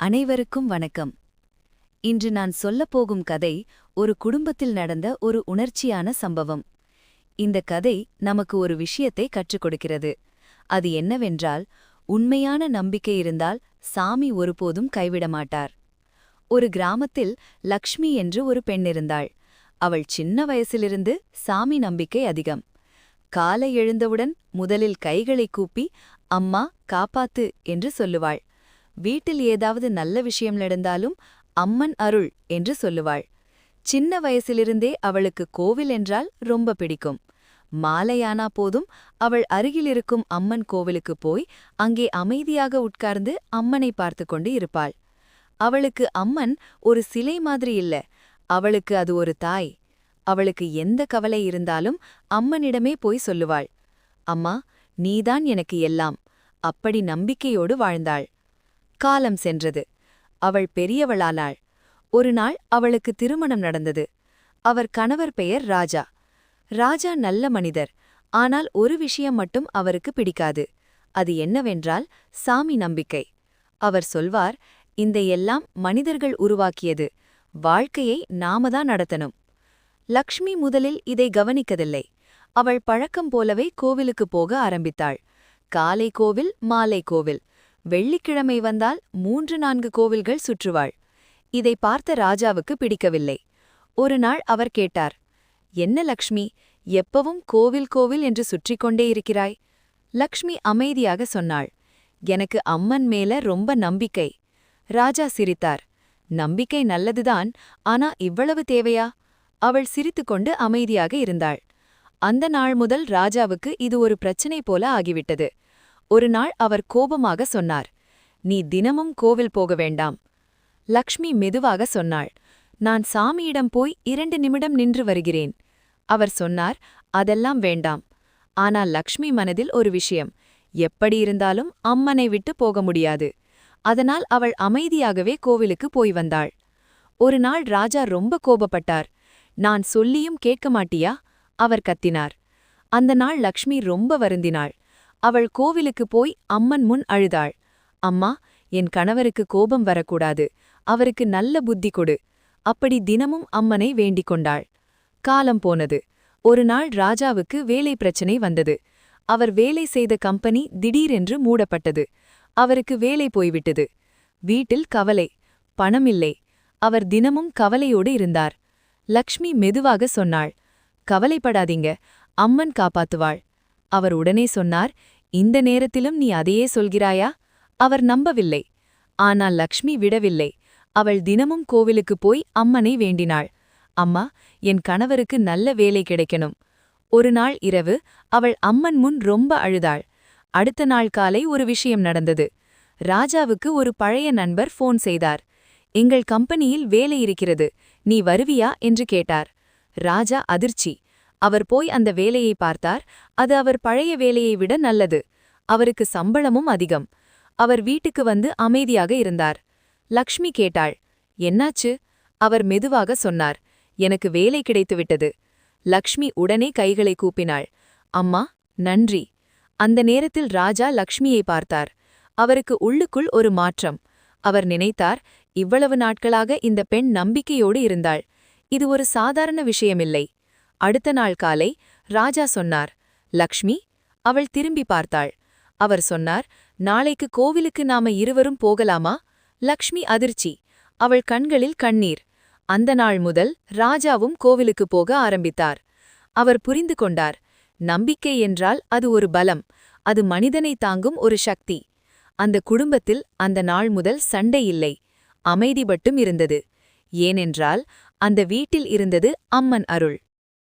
அனைவருக்கும் வணக்கம். இன்று நான் சொல்லப்போகும் கதை ஒரு குடும்பத்தில் நடந்த ஒரு உணர்ச்சியான சம்பவம். இந்த கதை நமக்கு ஒரு விஷயத்தை கற்றுக் கொடுக்கிறது. அது என்னவென்றால், உண்மையான நம்பிக்கை இருந்தால் சாமி ஒருபோதும் கைவிட மாட்டார். ஒரு கிராமத்தில் லக்ஷ்மி என்று ஒரு பெண் இருந்தாள். அவள் சின்ன வயசிலிருந்து சாமி நம்பிக்கை அதிகம். காலை எழுந்தவுடன் முதலில் கைகளை கூப்பி அம்மா காப்பாத்து என்று சொல்லுவாள். வீட்டில் ஏதாவது நல்ல விஷயம் நடந்தாலும் அம்மன் அருள் என்று சொல்லுவாள். சின்ன வயசிலிருந்தே அவளுக்கு கோவில் என்றால் ரொம்ப பிடிக்கும். மாலையானா போதும் அவள் அருகிலிருக்கும் அம்மன் கோவிலுக்கு போய் அங்கே அமைதியாக உட்கார்ந்து அம்மனை பார்த்து கொண்டு இருப்பாள். அவளுக்கு அம்மன் ஒரு சிலை மாதிரி இல்ல, அவளுக்கு அது ஒரு தாய். அவளுக்கு எந்த கவலை இருந்தாலும் அம்மனிடமே போய் சொல்லுவாள். அம்மா, நீதான் எனக்கு எல்லாம். அப்படி நம்பிக்கையோடு வாழ்ந்தாள். காலம் சென்றது. அவள் பெரியவளானாள். ஒரு நாள் அவளுக்கு திருமணம் நடந்தது. அவர் கணவர் பெயர் ராஜா. ராஜா நல்ல மனிதர். ஆனால் ஒரு விஷயம் மட்டும் அவருக்கு பிடிக்காது. அது என்னவென்றால் சாமி நம்பிக்கை. அவர் சொல்வார், இந்த எல்லாம் மனிதர்கள் உருவாக்கியது, வாழ்க்கையை நாமதான் நடத்தணும். லக்ஷ்மி முதலில் இதை கவனிக்கதில்லை. அவள் பழக்கம் போலவே கோவிலுக்கு போக ஆரம்பித்தாள். காலை கோவில், மாலை கோவில். வெள்ளிக்கிழமை வந்தால் 3-4 கோவில்கள் சுற்றுவாள். இதை பார்த்த ராஜாவுக்கு பிடிக்கவில்லை. ஒரு நாள் அவர் கேட்டார், என்ன லக்ஷ்மி, எப்பவும் கோவில் கோவில் என்று சுற்றிக் கொண்டே இருக்கிறாய்? லக்ஷ்மி அமைதியாக சொன்னாள், எனக்கு அம்மன் மேல ரொம்ப நம்பிக்கை. ராஜா சிரித்தார். நம்பிக்கை நல்லதுதான், ஆனா இவ்வளவு தேவையா? அவள் சிரித்துக்கொண்டு அமைதியாக இருந்தாள். அந்த நாள் முதல் ராஜாவுக்கு இது ஒரு பிரச்சனை போல ஆகிவிட்டது. ஒரு நாள் அவர் கோபமாக சொன்னார், நீ தினமும் கோவில் போக வேண்டாம். லக்ஷ்மி மெதுவாக சொன்னாள், நான் சாமியிடம் போய் 2 நிமிடம் நின்று வருகிறேன். அவர் சொன்னார், அதெல்லாம் வேண்டாம். ஆனால் லக்ஷ்மி மனதில் ஒரு விஷயம், எப்படி இருந்தாலும் அம்மனை விட்டு போக முடியாது. அதனால் அவள் அமைதியாகவே கோவிலுக்கு போய் வந்தாள். ஒரு நாள் ராஜா ரொம்ப கோபப்பட்டார். நான் சொல்லியும் கேட்க மாட்டியா? அவர் கத்தினார். அந்த நாள் லக்ஷ்மி ரொம்ப வருந்தினாள். அவள் கோவிலுக்கு போய் அம்மன் முன் அழுதாள். அம்மா, என் கணவருக்கு கோபம் வரக்கூடாது, அவருக்கு நல்ல புத்தி கொடு. அப்படி தினமும் அம்மனை வேண்டிக் கொண்டாள். காலம் போனது. ஒரு நாள் ராஜாவுக்கு வேலை பிரச்சனை வந்தது. அவர் வேலை செய்த கம்பெனி திடீரென்று மூடப்பட்டது. அவருக்கு வேலை போய்விட்டது. வீட்டில் கவலை, பணமில்லை. அவர் தினமும் கவலையோடு இருந்தார். லக்ஷ்மி மெதுவாக சொன்னாள், கவலைப்படாதீங்க, அம்மன் காப்பாத்துவாள். அவர் உடனே சொன்னார், இந்த நேரத்திலும் நீ அதையே சொல்கிறாயா? அவர் நம்பவில்லை. ஆனால் லக்ஷ்மி விடவில்லை. அவள் தினமும் கோவிலுக்கு போய் அம்மனை வேண்டினாள். அம்மா, என் கணவருக்கு நல்ல வேலை கிடைக்கணும். ஒரு நாள் இரவு அவள் அம்மன் முன் ரொம்ப அழுதாள். அடுத்த நாள் காலை ஒரு விஷயம் நடந்தது. ராஜாவுக்கு ஒரு பழைய நண்பர் ஃபோன் செய்தார். எங்கள் கம்பெனியில் வேலை இருக்கிறது, நீ வருவியா என்று கேட்டார். ராஜா அதிர்ச்சி. அவர் போய் அந்த வேலையை பார்த்தார். அது அவர் பழைய வேலையை விட நல்லது. அவருக்கு சம்பளமும் அதிகம். அவர் வீட்டுக்கு வந்து அமைதியாக இருந்தார். லக்ஷ்மி கேட்டாள், என்னாச்சு? அவர் மெதுவாக சொன்னார், எனக்கு வேலை கிடைத்துவிட்டது. லக்ஷ்மி உடனே கைகளை கூப்பினாள். அம்மா, நன்றி. அந்த நேரத்தில் ராஜா லக்ஷ்மியை பார்த்தார். அவருக்கு உள்ளுக்குள் ஒரு மாற்றம். அவர் நினைத்தார், இவ்வளவு நாட்களாக இந்த பெண் நம்பிக்கையோடு இருந்தாள். இது ஒரு சாதாரண விஷயமில்லை. அடுத்த நாள் காலை ராஜா சொன்னார், லக்ஷ்மி. அவள் திரும்பி பார்த்தாள். அவர் சொன்னார், நாளைக்கு கோவிலுக்கு நாம இருவரும் போகலாமா? லக்ஷ்மி அதிர்ச்சி. அவள் கண்களில் கண்ணீர். அந்த நாள் முதல் ராஜாவும் கோவிலுக்கு போக ஆரம்பித்தார். அவர் புரிந்து கொண்டார், நம்பிக்கை என்றால் அது ஒரு பலம், அது மனிதனை தாங்கும் ஒரு சக்தி. அந்த குடும்பத்தில் அந்த நாள் முதல் சண்டை இல்லை, அமைதி மட்டும் இருந்தது. ஏனென்றால் அந்த வீட்டில் இருந்தது அம்மன் அருள்.